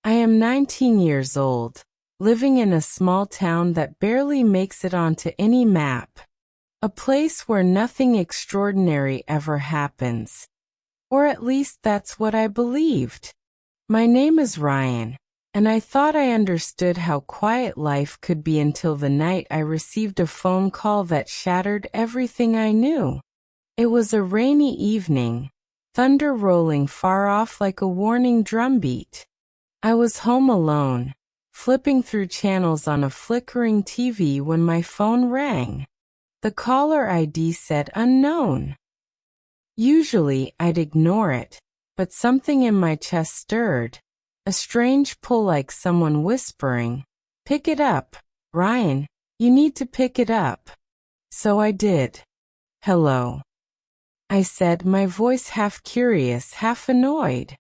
I am 19 years old, living in a small town that barely makes it onto any map. A place where nothing extraordinary ever happens. Or at least that's what I believed. My name is Ryan, and I thought I understood how quiet life could be until the night I received a phone call that shattered everything I knew. It was a rainy evening, thunder rolling far off like a warning drumbeat. I was home alone, flipping through channels on a flickering TV when my phone rang. The caller ID said unknown. Usually I'd ignore it, but something in my chest stirred. A strange pull like someone whispering, "Pick it up, Ryan, you need to pick it up." So I did. "Hello," I said, my voice half curious, half annoyed.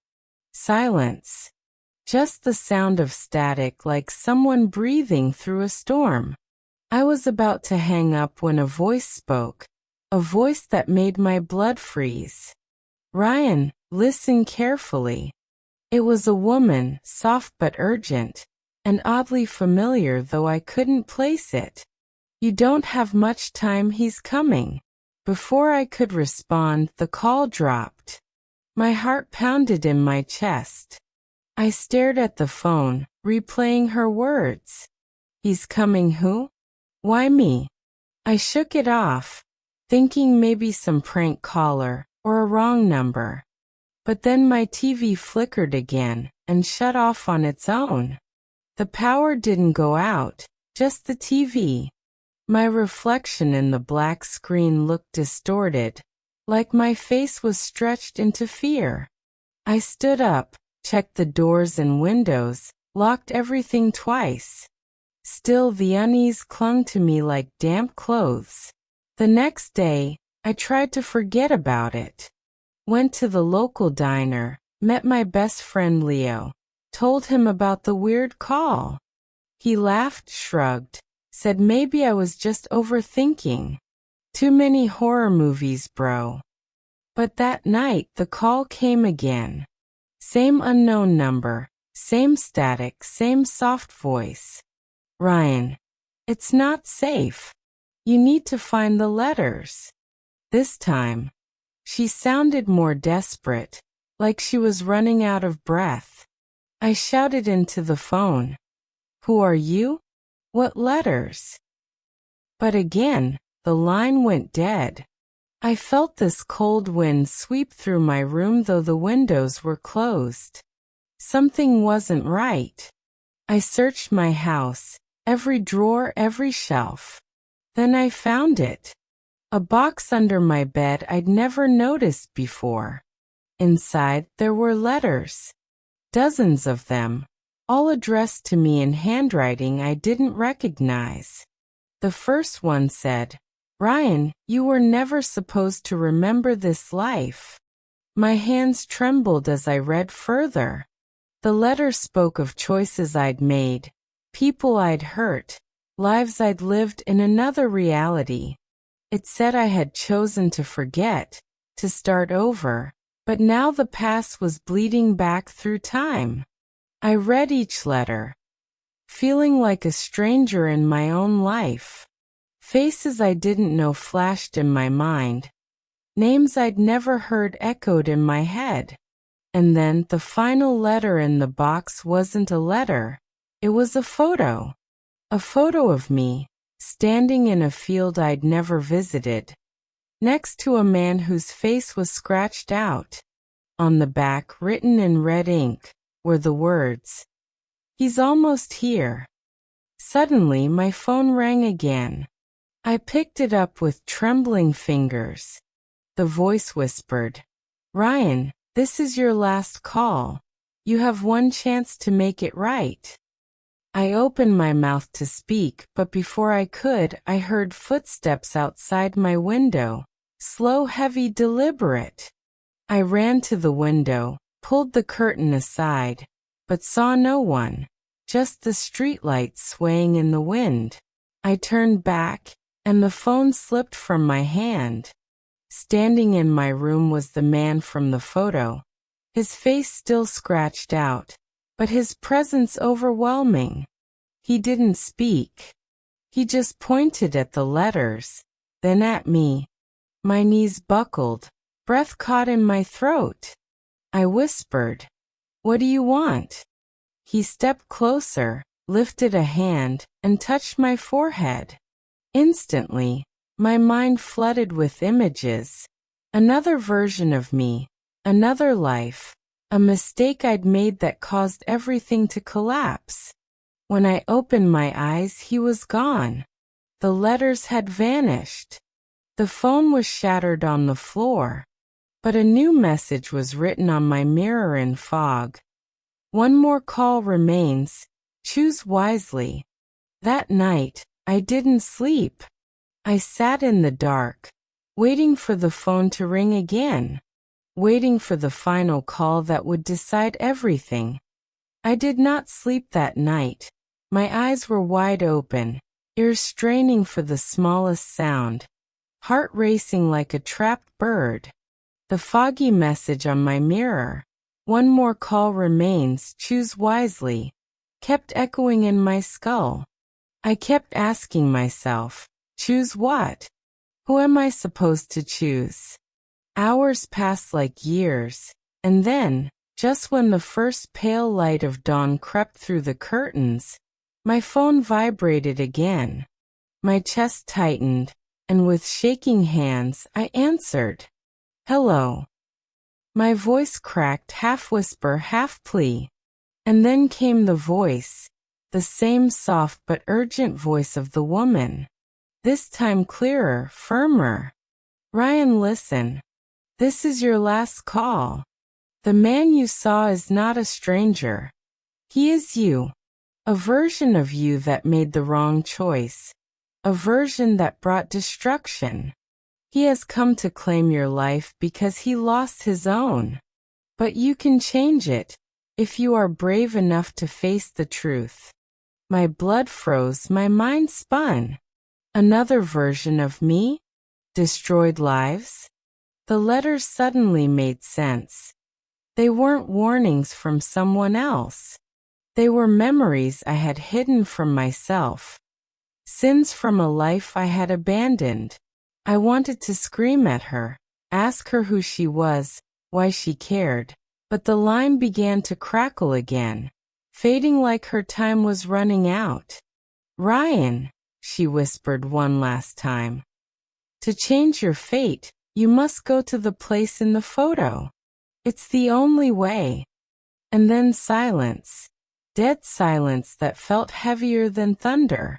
Silence. Just the sound of static like someone breathing through a storm. I was about to hang up when a voice spoke, a voice that made my blood freeze. "Ryan, listen carefully." It was a woman, soft but urgent, and oddly familiar though I couldn't place it. "You don't have much time, he's coming." Before I could respond, the call dropped. My heart pounded in my chest. I stared at the phone, replaying her words. "He's coming who? Why me?" I shook it off, thinking maybe some prank caller or a wrong number. But then my TV flickered again and shut off on its own. The power didn't go out, just the TV. My reflection in the black screen looked distorted, like my face was stretched into fear. I stood up, checked the doors and windows, locked everything twice. Still the unease clung to me like damp clothes. The next day, I tried to forget about it. Went to the local diner, met my best friend Leo, told him about the weird call. He laughed, shrugged, said maybe I was just overthinking. Too many horror movies, bro. But that night the call came again. Same unknown number, same static, same soft voice. "Ryan, it's not safe. You need to find the letters." This time, she sounded more desperate, like she was running out of breath. I shouted into the phone, "Who are you? What letters?" But again, the line went dead. I felt this cold wind sweep through my room though the windows were closed. Something wasn't right. I searched my house, every drawer, every shelf. Then I found it. A box under my bed I'd never noticed before. Inside, there were letters. Dozens of them, all addressed to me in handwriting I didn't recognize. The first one said, "Ryan, you were never supposed to remember this life." My hands trembled as I read further. The letter spoke of choices I'd made, people I'd hurt, lives I'd lived in another reality. It said I had chosen to forget, to start over, but now the past was bleeding back through time. I read each letter, feeling like a stranger in my own life. Faces I didn't know flashed in my mind. Names I'd never heard echoed in my head. And then the final letter in the box wasn't a letter. It was a photo. A photo of me, standing in a field I'd never visited, next to a man whose face was scratched out. On the back, written in red ink, were the words, "He's almost here." Suddenly my phone rang again. I picked it up with trembling fingers. The voice whispered, "Ryan, this is your last call. You have one chance to make it right." I opened my mouth to speak, but before I could, I heard footsteps outside my window, slow, heavy, deliberate. I ran to the window, pulled the curtain aside, but saw no one, just the streetlights swaying in the wind. I turned back, and the phone slipped from my hand. Standing in my room was the man from the photo, his face still scratched out, but his presence overwhelming. He didn't speak. He just pointed at the letters, then at me. My knees buckled, breath caught in my throat. I whispered, "What do you want?" He stepped closer, lifted a hand, and touched my forehead. Instantly, my mind flooded with images. Another version of me, another life, a mistake I'd made that caused everything to collapse. When I opened my eyes, he was gone. The letters had vanished. The phone was shattered on the floor. But a new message was written on my mirror in fog. One more call remains. Choose wisely. That night, I didn't sleep. I sat in the dark, waiting for the phone to ring again, waiting for the final call that would decide everything. I did not sleep that night. My eyes were wide open, ears straining for the smallest sound, heart racing like a trapped bird. The foggy message on my mirror, "One more call remains, choose wisely," kept echoing in my skull. I kept asking myself, choose what? Who am I supposed to choose? Hours passed like years, and then, just when the first pale light of dawn crept through the curtains, my phone vibrated again. My chest tightened, and with shaking hands, I answered. "Hello." My voice cracked, half whisper, half plea. And then came the voice, the same soft but urgent voice of the woman. This time clearer, firmer. "Ryan, listen. This is your last call. The man you saw is not a stranger. He is you. A version of you that made the wrong choice. A version that brought destruction. He has come to claim your life because he lost his own. But you can change it, if you are brave enough to face the truth." My blood froze, my mind spun. Another version of me? Destroyed lives? The letters suddenly made sense. They weren't warnings from someone else. They were memories I had hidden from myself. Sins from a life I had abandoned. I wanted to scream at her, ask her who she was, why she cared, but the line began to crackle again, fading like her time was running out. "Ryan," she whispered one last time. "To change your fate, you must go to the place in the photo. It's the only way." And then silence. Dead silence that felt heavier than thunder.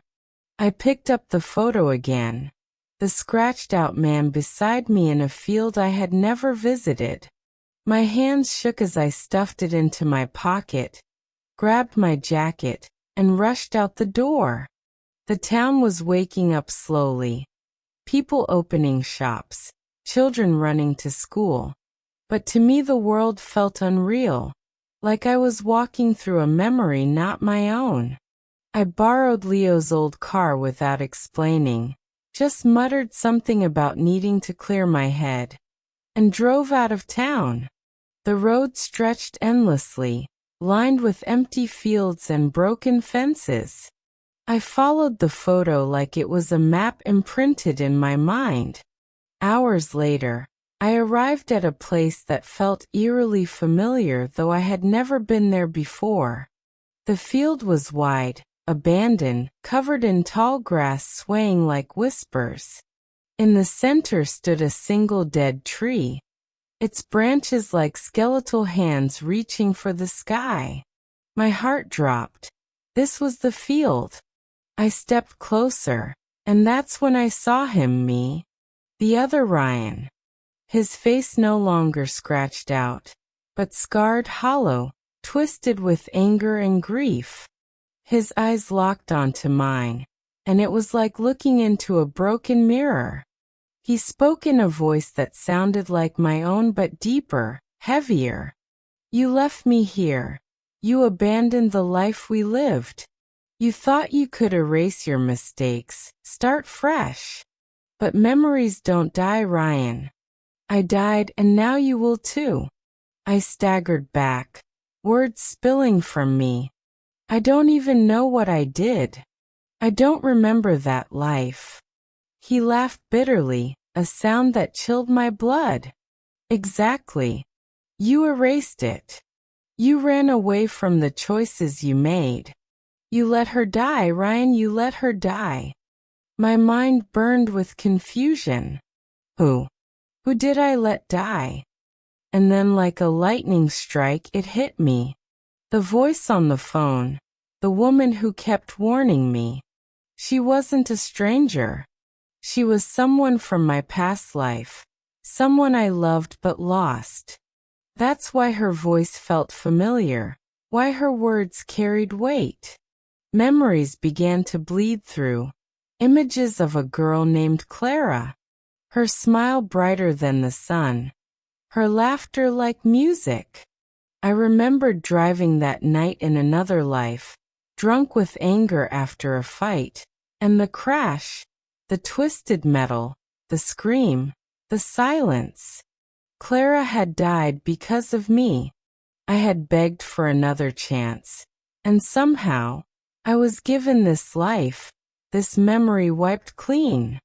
I picked up the photo again. The scratched-out man beside me in a field I had never visited. My hands shook as I stuffed it into my pocket, grabbed my jacket, and rushed out the door. The town was waking up slowly. People opening shops, children running to school. But to me the world felt unreal, like I was walking through a memory not my own. I borrowed Leo's old car without explaining, just muttered something about needing to clear my head, and drove out of town. The road stretched endlessly, lined with empty fields and broken fences. I followed the photo like it was a map imprinted in my mind. Hours later, I arrived at a place that felt eerily familiar, though I had never been there before. The field was wide, abandoned, covered in tall grass swaying like whispers. In the center stood a single dead tree, its branches like skeletal hands reaching for the sky. My heart dropped. This was the field. I stepped closer, and that's when I saw him, the other Ryan. His face no longer scratched out, but scarred, hollow, twisted with anger and grief. His eyes locked onto mine, and it was like looking into a broken mirror. He spoke in a voice that sounded like my own but deeper, heavier. "You left me here. You abandoned the life we lived. You thought you could erase your mistakes, start fresh. But memories don't die, Ryan. I died, and now you will too." I staggered back, words spilling from me. I don't even know what I did. I don't remember that life. He laughed bitterly, a sound that chilled my blood. Exactly. You erased it. You ran away from the choices you made. You let her die, Ryan, you let her die. My mind burned with confusion. Who? Who did I let die? And then like a lightning strike it hit me. The voice on the phone. The woman who kept warning me. She wasn't a stranger. She was someone from my past life. Someone I loved but lost. That's why her voice felt familiar. Why her words carried weight. Memories began to bleed through. Images of a girl named Clara. Her smile brighter than the sun. Her laughter like music. I remembered driving that night in another life, drunk with anger after a fight, and the crash, the twisted metal, the scream, the silence. Clara had died because of me. I had begged for another chance, and somehow, I was given this life, this memory wiped clean.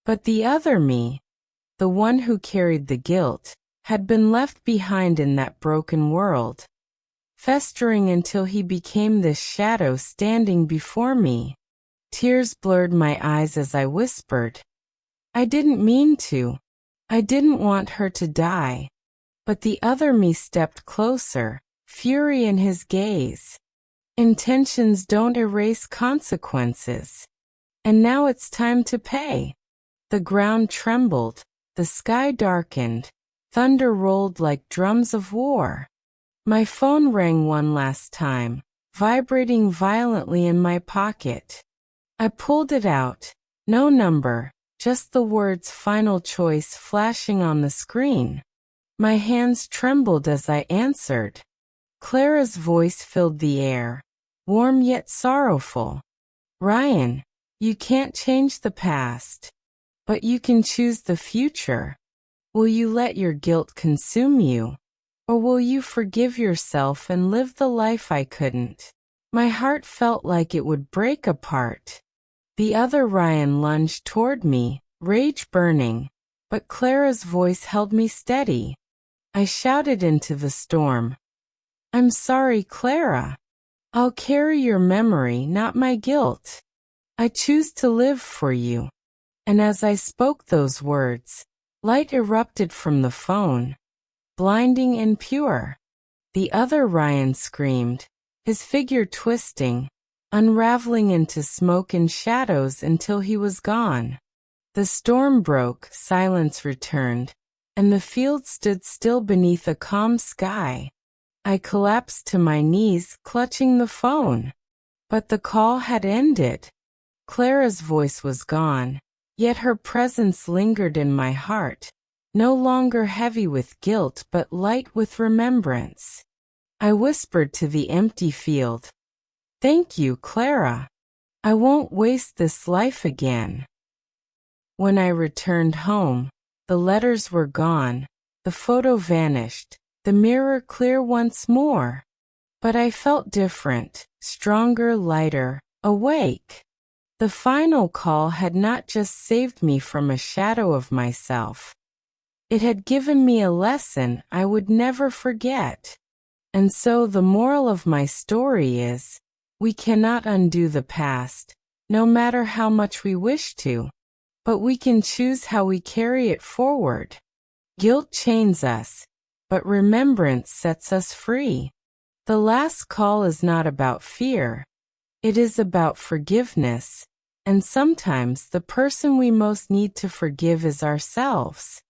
But the other me, the one who carried the guilt, had been left behind in that broken world, festering until he became this shadow standing before me. Tears blurred my eyes as I whispered. I didn't mean to. I didn't want her to die. But the other me stepped closer, fury in his gaze. Intentions don't erase consequences. And now it's time to pay. The ground trembled, the sky darkened, thunder rolled like drums of war. My phone rang one last time, vibrating violently in my pocket. I pulled it out. No number, just the words "final choice" flashing on the screen. My hands trembled as I answered. Clara's voice filled the air, warm yet sorrowful. Ryan, you can't change the past, but you can choose the future. Will you let your guilt consume you? Or will you forgive yourself and live the life I couldn't? My heart felt like it would break apart. The other Ryan lunged toward me, rage burning, but Clara's voice held me steady. I shouted into the storm. I'm sorry, Clara. I'll carry your memory, not my guilt. I choose to live for you. And as I spoke those words, light erupted from the phone, blinding and pure. The other Ryan screamed, his figure twisting, unraveling into smoke and shadows until he was gone. The storm broke, silence returned, and the field stood still beneath a calm sky. I collapsed to my knees, clutching the phone. But the call had ended. Clara's voice was gone, yet her presence lingered in my heart, no longer heavy with guilt but light with remembrance. I whispered to the empty field, "Thank you, Clara. I won't waste this life again." When I returned home, the letters were gone, the photo vanished, the mirror clear once more. But I felt different, stronger, lighter, awake. The final call had not just saved me from a shadow of myself. It had given me a lesson I would never forget. And so the moral of my story is, we cannot undo the past, no matter how much we wish to, but we can choose how we carry it forward. Guilt chains us, but remembrance sets us free. The last call is not about fear. It is about forgiveness, and sometimes the person we most need to forgive is ourselves.